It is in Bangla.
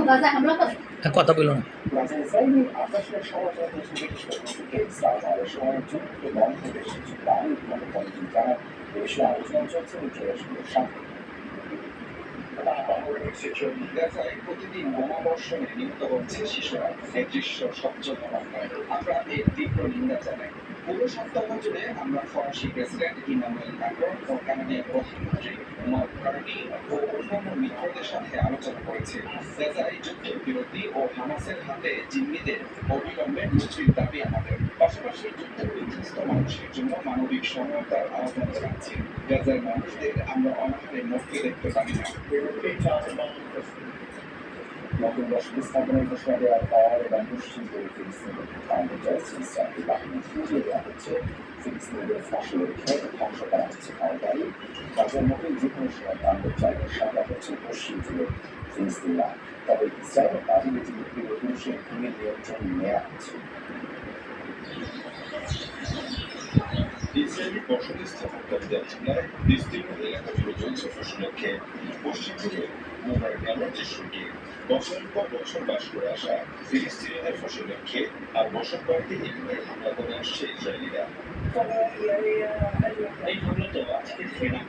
গাজায় হামলা করে। কথা বলো না। গাজায় ইসরায়েলি আগ্রাসনের সমালোচনা করেছেন ব্রিটিশ প্রধানমন্ত্রী কের স্টারমারের সময় যুদ্ধ বন্ধ বেশ কিছুটা গতকাল তিনি জানান এ বিষয়ে আলোচনা চলছে যুক্তরাষ্ট্রের সাথে। গাজায় প্রতিদিন বোমাবর্ষণে নিহত হচ্ছে শিশুরা। এই দৃশ্য সবচেয়ে নয়। আমরা এর তীব্র নিন্দা জানাই। পুরো সপ্তাহ জুড়ে আমরা ফরাসি প্রেসিডেন্ট ইমানুয়েল ম্যাক্রন ও কানাডিয়ান প্রধানমন্ত্রী মার্ক কার্নি ও অন্যান্য মিত্রদের সাথে আলোচনা করেছি। গাজায় যুদ্ধবিরতি ও হামাসের হাতে জিম্মিদের অবিলম্বে মুক্তির দাবি আমাদের। পাশাপাশি যুদ্ধ বিধ্বস্ত মানুষের জন্য মানবিক সহায়তার আহ্বান জানাচ্ছি। গাজার মানুষদের আমরা অনাহারে মুক্তি দেখতে পারি না। নতুন বসতি স্থাপনের ঘোষণা দেওয়ার পর এবার নিশ্চিন্তে ফিলিস্তিনের চাইছে ইসরায়েলি বাহিনী ফিরিয়ে দেওয়া হচ্ছে, ফিলিস্তিনিদের ফসল রেখে ধ্বংস করা হচ্ছে ঘরবাড়ি। গাজার মতোই যে কোনো সময় তাণ্ডব চালিয়ে সামলা হচ্ছে পশ্চিম জুড়ে ফিলিস্তিনিরা। তবে ইসরায়েলের দাবি যে পুরুষের ভূমি নিয়ন্ত্রণ নেওয়া হচ্ছে। ইসরায়েলি বসতি স্থাপনকারীদের হামলায় বিস্তীর্ণ এলাকা জুড়ে চলছে ফসলের ক্ষেত। পশ্চিম জুড়ে মোবাইল গ্রামের সঙ্গে বছরের পর বছর বাস করে আসা ফিলিস্তিনিদের ফসলের ক্ষেত আর বসত বাড়িতে এভাবে হামলা করে আসছে ইসরায়েলিরা। এই হামলা তো আজকে থেকে না।